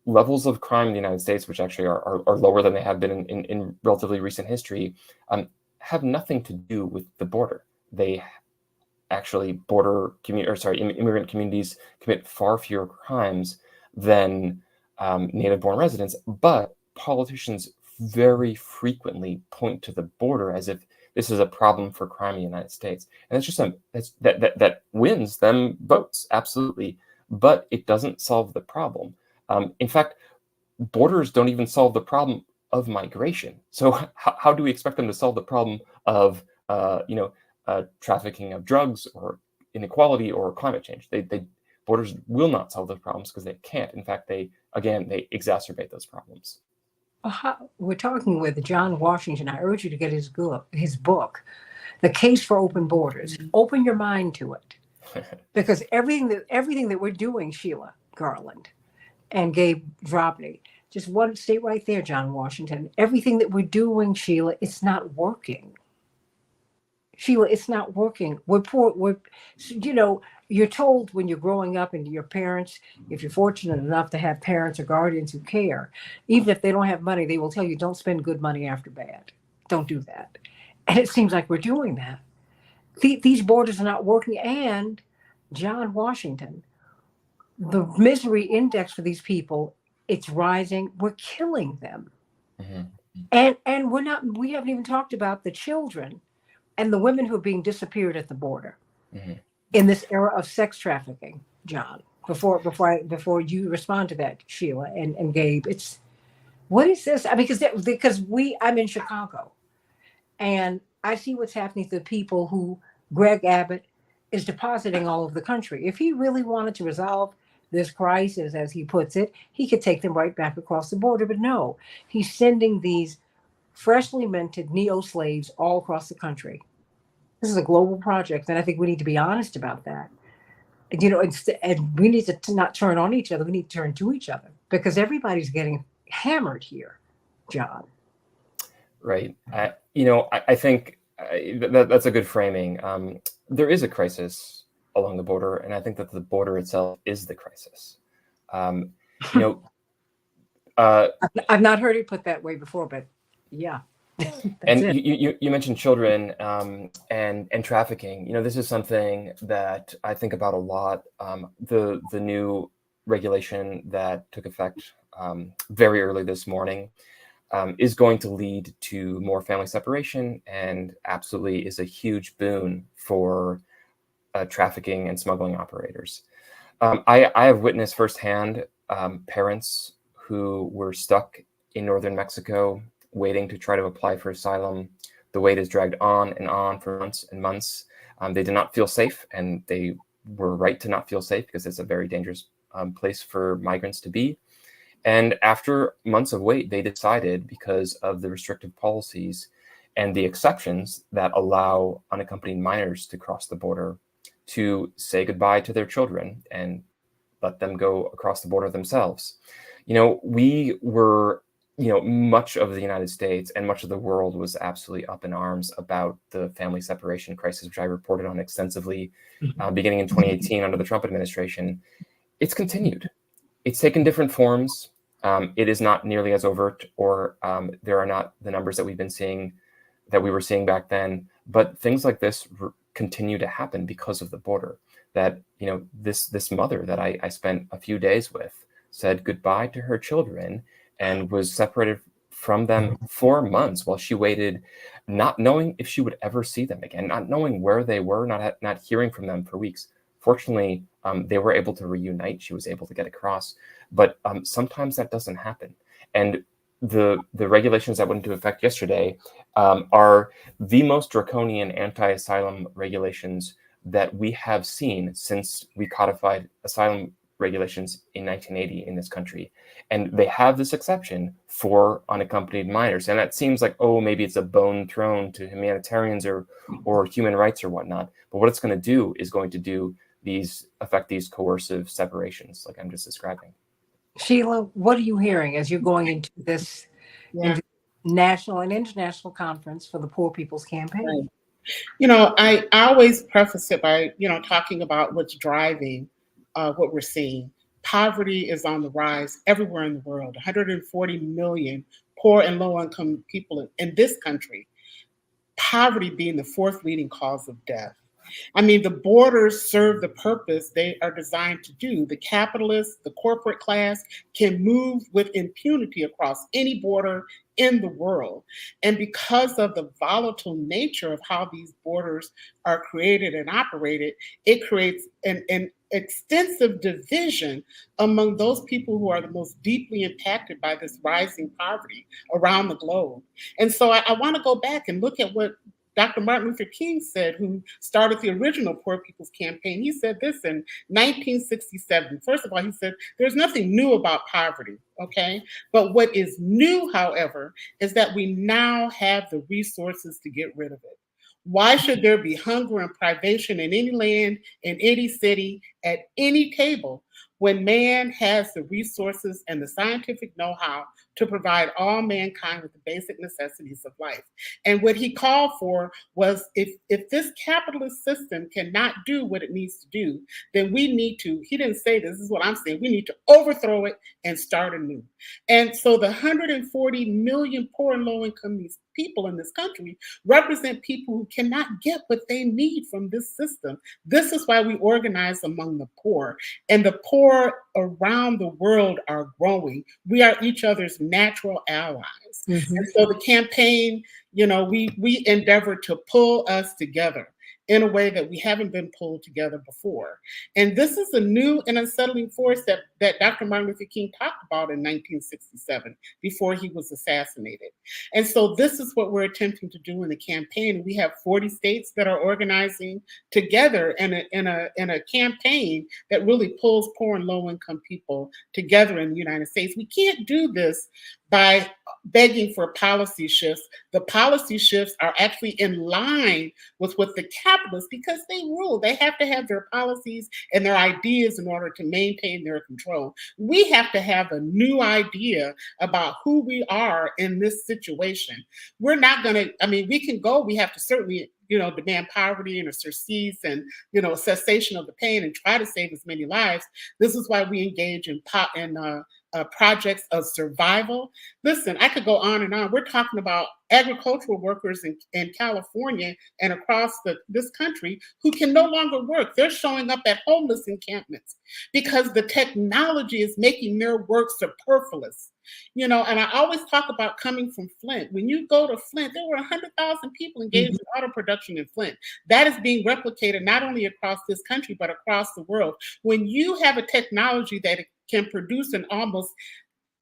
levels of crime in the United States, which actually are lower than they have been in relatively recent history, have nothing to do with the border. They actually immigrant communities commit far fewer crimes than native-born residents, but politicians very frequently point to the border as if this is a problem for crime in the United States. And it's just that wins them votes, absolutely, but it doesn't solve the problem. In fact, borders don't even solve the problem of migration. So how do we expect them to solve the problem of trafficking of drugs or inequality or climate change? Borders will not solve those problems because they can't. In fact, they exacerbate those problems. We're talking with John Washington. I urge you to get his book, The Case for Open Borders. Open your mind to it, because everything that we're doing, Sheila Garland and Gabe Drobny, just one state right there, John Washington. Everything that we're doing, Sheila, it's not working. Sheila, it's not working. We're poor. You're told when you're growing up and your parents, if you're fortunate enough to have parents or guardians who care, even if they don't have money, they will tell you, don't spend good money after bad. Don't do that. And it seems like we're doing that. These borders are not working. And John Washington, the misery index for these people, it's rising. We're killing them. And we haven't even talked about the children and the women who are being disappeared at the border in this era of sex trafficking, John. Before you respond to that, Sheila and Gabe, what is this? I mean, because I'm in Chicago, and I see what's happening to the people who Greg Abbott is depositing all over the country. If he really wanted to resolve this crisis, as he puts it, he could take them right back across the border. But no, he's sending these freshly minted neo-slaves all across the country. This is a global project, and I think we need to be honest about that. And, and we need to not turn on each other. We need to turn to each other, because everybody's getting hammered here, John. Right. I think that's a good framing. There is a crisis along the border, and I think that the border itself is the crisis. I've not heard it put that way before, but yeah. That's it. You mentioned children and trafficking. This is something that I think about a lot. The new regulation that took effect very early this morning is going to lead to more family separation, and absolutely is a huge boon for trafficking and smuggling operators. I have witnessed firsthand parents who were stuck in northern Mexico waiting to try to apply for asylum. The wait is dragged on and on for months and months. They did not feel safe, and they were right to not feel safe because it's a very dangerous place for migrants to be. And after months of wait, they decided, because of the restrictive policies and the exceptions that allow unaccompanied minors to cross the border, to say goodbye to their children and let them go across the border themselves. We were, much of the United States and much of the world was absolutely up in arms about the family separation crisis, which I reported on extensively beginning in 2018 under the Trump administration. It's continued. It's taken different forms. It is not nearly as overt, or there are not the numbers that we were seeing back then. But things like this continue to happen because of the border. That this mother that I spent a few days with said goodbye to her children and was separated from them for months while she waited, not knowing if she would ever see them again, not knowing where they were, not hearing from them for weeks. Fortunately, they were able to reunite. She was able to get across, but sometimes that doesn't happen. And the regulations that went into effect yesterday are the most draconian anti-asylum regulations that we have seen since we codified asylum regulations in 1980 in this country. And they have this exception for unaccompanied minors. And that seems like, maybe it's a bone thrown to humanitarians or human rights or whatnot. But what it's going to do is going to affect these coercive separations like I'm just describing. Sheila, what are you hearing as you're going into this into national and international conference for the Poor People's Campaign? Right. I always preface it by, talking about what's driving what we're seeing. Poverty is on the rise everywhere in the world. 140 million poor and low-income people in this country. Poverty being the fourth leading cause of death. I mean, the borders serve the purpose they are designed to do. The capitalists, the corporate class can move with impunity across any border in the world. And because of the volatile nature of how these borders are created and operated, it creates an extensive division among those people who are the most deeply impacted by this rising poverty around the globe. And so I want to go back and look at what Dr. Martin Luther King said, who started the original Poor People's Campaign. He said this in 1967. First of all, he said, there's nothing new about poverty, okay? But what is new, however, is that we now have the resources to get rid of it. Why should there be hunger and privation in any land, in any city, at any table, when man has the resources and the scientific know-how to provide all mankind with the basic necessities of life? And what he called for was, if this capitalist system cannot do what it needs to do, then we need to, he didn't say this is what I'm saying, we need to overthrow it and start anew. And so the 140 million poor and low-income people in this country represent people who cannot get what they need from this system. This is why we organize among the poor, and the poor around the world are growing. We are each other's natural allies. Mm-hmm. And so the campaign, we endeavor to pull us together in a way that we haven't been pulled together before. And this is a new and unsettling force that Dr. Martin Luther King talked about in 1967 before he was assassinated. And so this is what we're attempting to do in the campaign. We have 40 states that are organizing together in a campaign that really pulls poor and low-income people together in the United States. We can't do this by begging for policy shifts. The policy shifts are actually in line with what the capitalists, because they rule. They have to have their policies and their ideas in order to maintain their control. We have to have a new idea about who we are in this situation. We're not going to, we have to certainly, demand poverty and a surcease and, cessation of the pain and try to save as many lives. This is why we engage in projects of survival. Listen, I could go on and on. We're talking about agricultural workers in California and across this country who can no longer work. They're showing up at homeless encampments because the technology is making their work superfluous. You know, and I always talk about coming from Flint. When you go to Flint, there were 100,000 people engaged in auto production in Flint. That is being replicated not only across this country, but across the world. When you have a technology that can produce an almost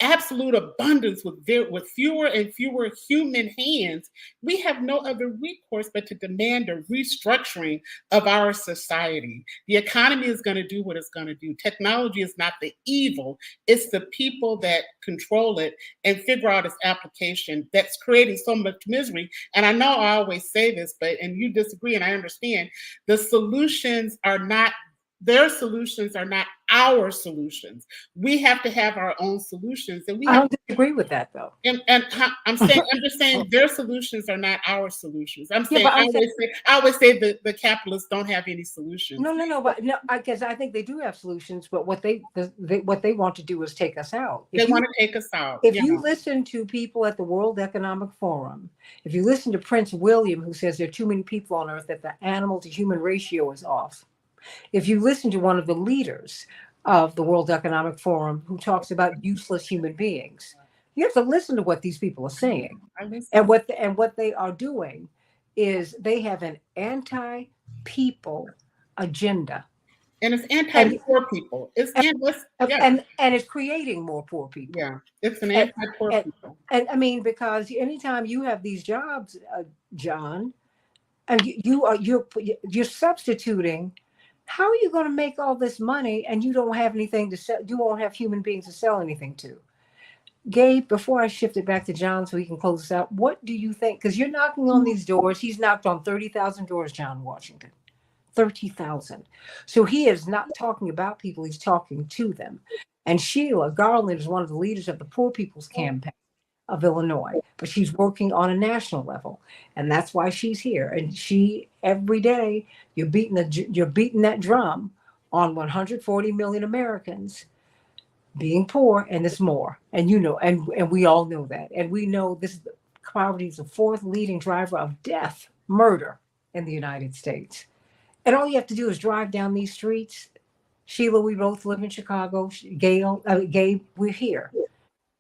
absolute abundance with fewer and fewer human hands, we have no other recourse but to demand a restructuring of our society. The economy is going to do what it's going to do. Technology is not the evil, it's the people that control it and figure out its application that's creating so much misery. And I know I always say this, and you disagree, and I understand. The solutions are not Their solutions are not our solutions. We have to have our own solutions, and I don't disagree with that, though. And I'm just saying their solutions are not our solutions. I always say the capitalists don't have any solutions. I guess I think they do have solutions, but what they want to do is take us out. They want to take us out. If you listen to people at the World Economic Forum, if you listen to Prince William, who says there are too many people on Earth, that the animal to human ratio is off. If you listen to one of the leaders of the World Economic Forum who talks about useless human beings, you have to listen to what these people are saying. And what they are doing is they have an anti-people agenda. And it's anti-poor people. And it's creating more poor people. Yeah, it's an anti-poor people. And I mean, because anytime you have these jobs, John, and you're substituting. How are you going to make all this money and you don't have anything to sell? You won't have human beings to sell anything to. Gabe, before I shift it back to John so he can close this out, what do you think? Because you're knocking on these doors. He's knocked on 30,000 doors, John Washington. 30,000. So he is not talking about people. He's talking to them. And Sheila Garland is one of the leaders of the Poor People's Campaign of Illinois, but she's working on a national level, and that's why she's here. And she, every day, you're beating that drum on 140 million Americans being poor, and it's more. And and we all know that, and we know poverty is the fourth leading driver of death, murder in the United States. And all you have to do is drive down these streets. Sheila, we both live in Chicago. Gabe, we're here.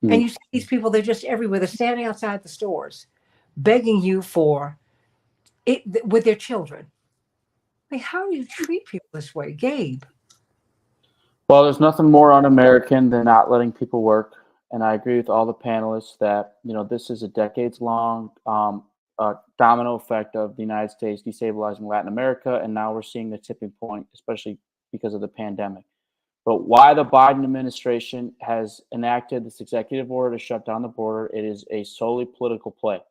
And you see these people, they're just everywhere. They're standing outside the stores, begging you for it with their children. I mean, how do you treat people this way, Gabe? Well, there's nothing more un-American than not letting people work. And I agree with all the panelists that, this is a decades-long domino effect of the United States destabilizing Latin America. And now we're seeing the tipping point, especially because of the pandemic. But why the Biden administration has enacted this executive order to shut down the border, it is a solely political play.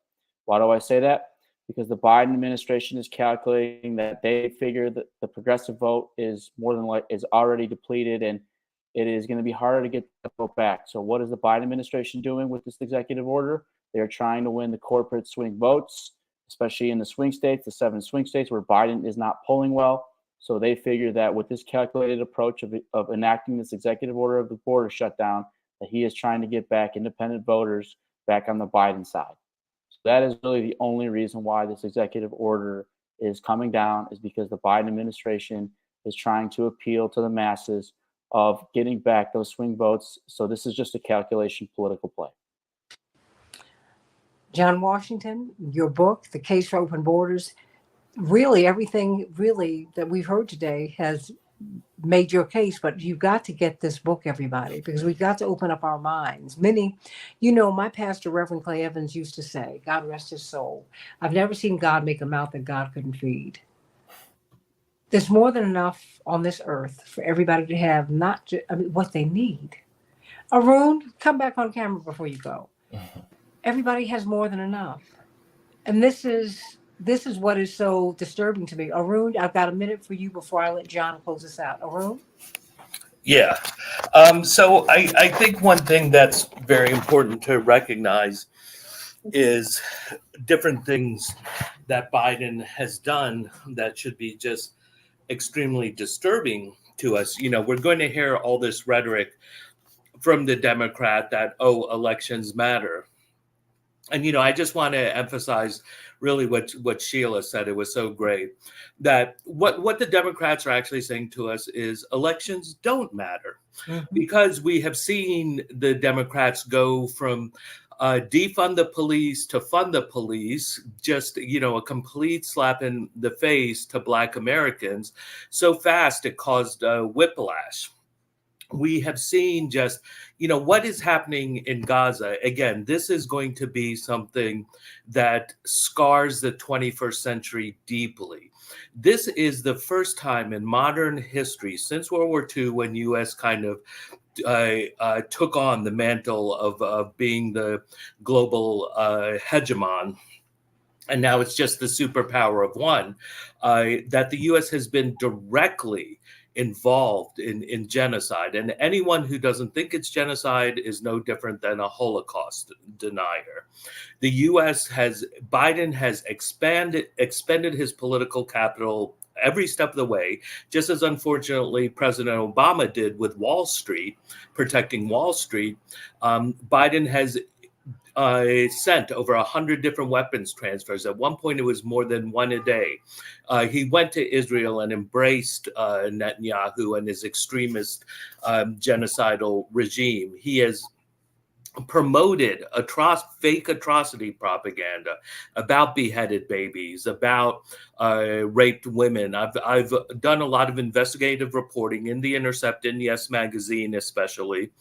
Why do I say that? Because the Biden administration is calculating that they figure that the progressive vote is is already depleted, and it is going to be harder to get the vote back. So what is the Biden administration doing with this executive order? They're trying to win the corporate swing votes, especially in the swing states, the 7 swing states where Biden is not polling well. So they figure that with this calculated approach of enacting this executive order of the border shutdown, that he is trying to get back independent voters back on the Biden side. So that is really the only reason why this executive order is coming down, is because the Biden administration is trying to appeal to the masses of getting back those swing votes. So this is just a calculation political play. John Washington, your book, The Case for Open Borders, really everything that we've heard today has made your case, but you've got to get this book, everybody, because we've got to open up our minds. My pastor, Reverend Clay Evans, used to say, God rest his soul, I've never seen God make a mouth that God couldn't feed. There's more than enough on this earth for everybody to have what they need. Arun, come back on camera before you go. Everybody has more than enough. And this is what is so disturbing to me. Arun, I've got a minute for you before I let John close this out. Arun? Yeah. So I think one thing that's very important to recognize is different things that Biden has done that should be just extremely disturbing to us. We're going to hear all this rhetoric from the Democrat that, oh, elections matter. And, I just want to emphasize really what Sheila said. It was so great that what the Democrats are actually saying to us is elections don't matter, because we have seen the Democrats go from defund the police to fund the police, just, a complete slap in the face to Black Americans so fast it caused whiplash. We have seen just, what is happening in Gaza. Again, this is going to be something that scars the 21st century deeply. This is the first time in modern history since World War II when U.S. kind of took on the mantle of being the global hegemon. And now it's just the superpower of one, that the U.S. has been directly involved in genocide. And anyone who doesn't think it's genocide is no different than a Holocaust denier. The U.S. Biden has expended his political capital every step of the way, just as unfortunately President Obama did with Wall Street, protecting Wall Street. Biden has sent over 100 different weapons transfers. At one point, it was more than one a day. He went to Israel and embraced Netanyahu and his extremist genocidal regime. He has promoted fake atrocity propaganda about beheaded babies, about raped women. I've done a lot of investigative reporting in The Intercept, in Yes Magazine especially,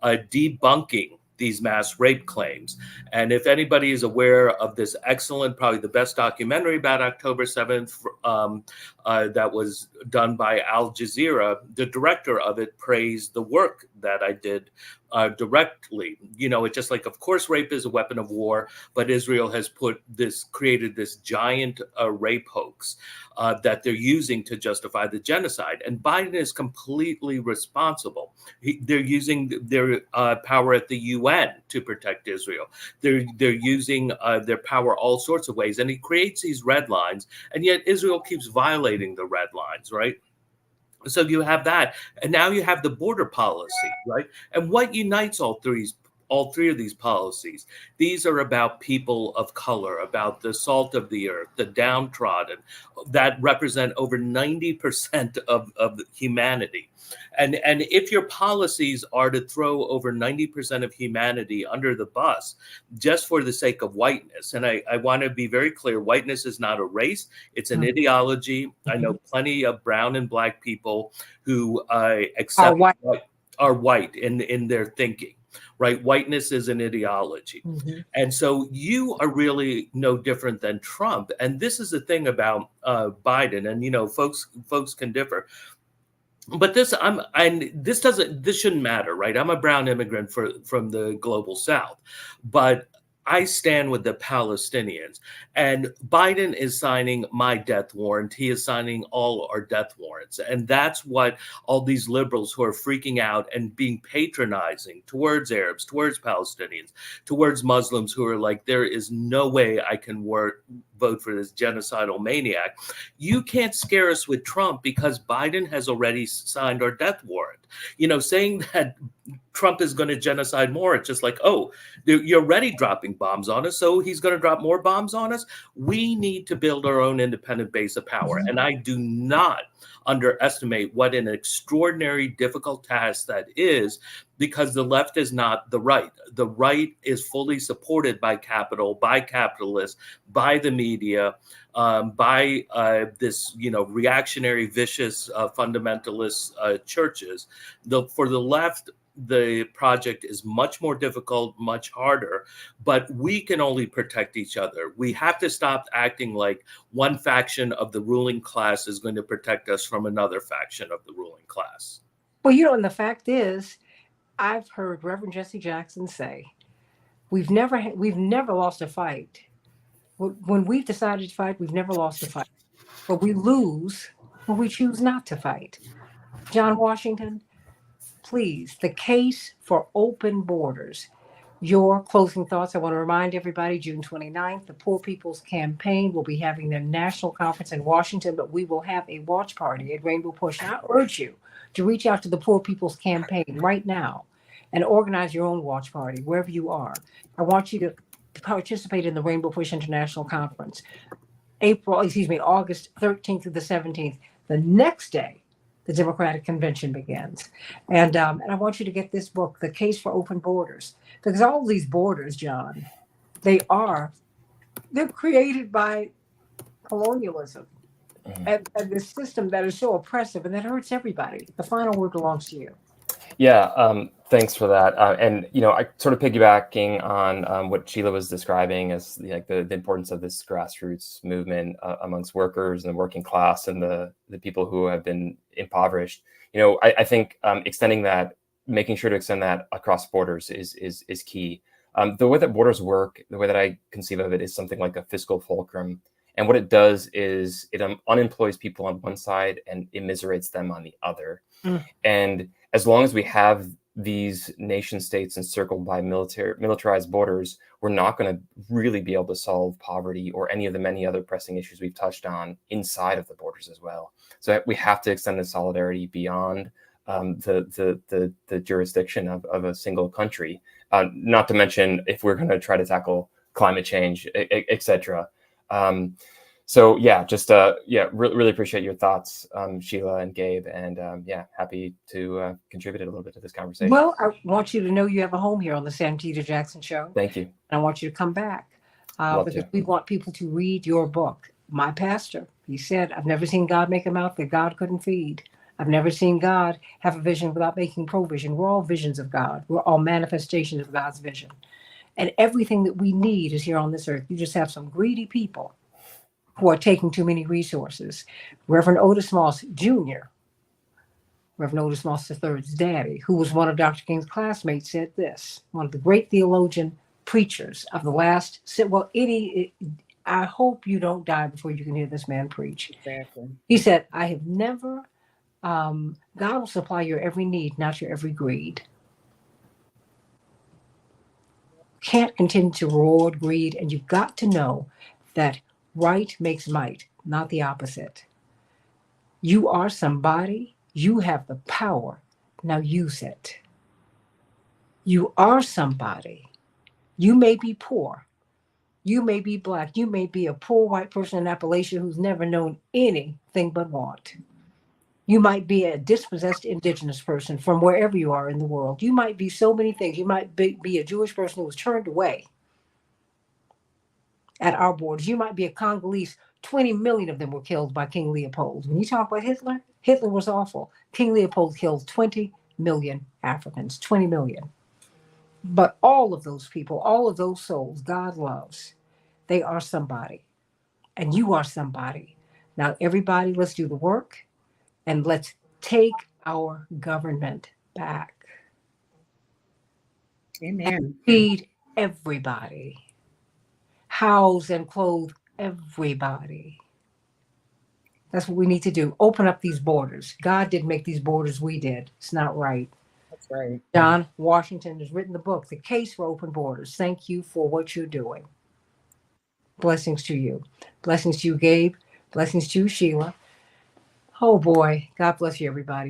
debunking these mass rape claims. And if anybody is aware of this excellent, probably the best documentary about October 7th that was done by Al Jazeera, the director of it praised the work that I did directly. It's just like, of course, rape is a weapon of war, but Israel has created this giant rape hoax that they're using to justify the genocide. And Biden is completely responsible. They're using their power at the UN to protect Israel. They're using their power all sorts of ways. And he creates these red lines, and yet Israel keeps violating the red lines, right? So you have that, and now you have the border policy, right? And what unites all three of these policies? These are about people of color, about the salt of the earth, the downtrodden, that represent over 90% of humanity. And if your policies are to throw over 90% of humanity under the bus just for the sake of whiteness, and I want to be very clear, whiteness is not a race, it's an ideology. I know plenty of brown and Black people who accept are white in their thinking. Right, whiteness is an ideology, and so you are really no different than Trump. And this is the thing about Biden, and folks can differ, but this shouldn't matter, right? I'm a brown immigrant from the global South, but I stand with the Palestinians, and Biden is signing my death warrant. He is signing all our death warrants. And that's what all these liberals who are freaking out and being patronizing towards Arabs, towards Palestinians, towards Muslims who are like, there is no way I can vote for this genocidal maniac. You can't scare us with Trump because Biden has already signed our death warrant. Saying that Trump is going to genocide more, it's just like, oh, you're already dropping bombs on us, so he's going to drop more bombs on us. We need to build our own independent base of power. And I do not underestimate what an extraordinary, difficult task that is, because the left is not the right. The right is fully supported by capital, by capitalists, by the media, by this, reactionary, vicious, fundamentalist churches. For the left, the project is much more difficult, much harder, but we can only protect each other. We have to stop acting like one faction of the ruling class is going to protect us from another faction of the ruling class. Well, and the fact is, I've heard Reverend Jesse Jackson say, we've never lost a fight. When we've decided to fight, we've never lost a fight. But we lose when we choose not to fight. John Washington, please, the case for open borders. Your closing thoughts. I want to remind everybody, June 29th, the Poor People's Campaign will be having their national conference in Washington, but we will have a watch party at Rainbow Push. And I urge you to reach out to the Poor People's Campaign right now and organize your own watch party wherever you are. I want you to participate in the Rainbow Push International Conference, August 13th through the 17th. The next day, the Democratic Convention begins. And I want you to get this book, The Case for Open Borders, because all these borders, John, they're created by colonialism and this system that is so oppressive and that hurts everybody. The final word belongs to you. Yeah, thanks for that. And I sort of piggybacking on what Sheila was describing as the importance of this grassroots movement amongst workers and the working class and the people who have been impoverished. I think extending that, making sure to extend that across borders is key. The way that borders work, the way that I conceive of it, is something like a fiscal fulcrum. And what it does is it unemploys people on one side and immiserates them on the other. And as long as we have these nation states encircled by militarized borders, we're not going to really be able to solve poverty or any of the many other pressing issues we've touched on inside of the borders as well. So we have to extend the solidarity beyond the jurisdiction of a single country. Not to mention if we're going to try to tackle climate change, et cetera. So yeah, just really appreciate your thoughts, Sheila and Gabe, and happy to contribute a little bit to this conversation. Well, I want you to know you have a home here on the Santita Jackson Show. Thank you. And I want you to come back because we want people to read your book. My pastor, he said, I've never seen God make a mouth that God couldn't feed. I've never seen God have a vision without making provision. We're all visions of God. We're all manifestations of God's vision. And everything that we need is here on this earth. You just have some greedy people who are taking too many resources. Reverend Otis Moss Jr., Reverend Otis Moss III's daddy, who was one of Dr. King's classmates, said this, one of the great theologian preachers of the last, I hope you don't die before you can hear this man preach. Exactly. He said, I have never, God will supply your every need, not your every greed. Can't continue to reward greed, and you've got to know that right makes might, not the opposite. You are somebody. You have the power. Now use it. You are somebody. You may be poor. You may be Black. You may be a poor white person in Appalachia who's never known anything but want. You might be a dispossessed indigenous person from wherever you are in the world. You might be so many things. You might be a Jewish person who was turned away at our borders. You might be a Congolese. 20 million of them were killed by King Leopold. When you talk about Hitler, Hitler was awful. King Leopold killed 20 million Africans, 20 million. But all of those people, all of those souls, God loves. They are somebody. And you are somebody. Now, everybody, let's do the work. And let's take our government back. Amen. And feed everybody. House and clothe everybody. That's what we need to do. Open up these borders. God didn't make these borders, we did. It's not right. That's right. John Washington has written the book, The Case for Open Borders. Thank you for what you're doing. Blessings to you. Blessings to you, Gabe. Blessings to you, Sheila. Oh boy, God bless you, everybody.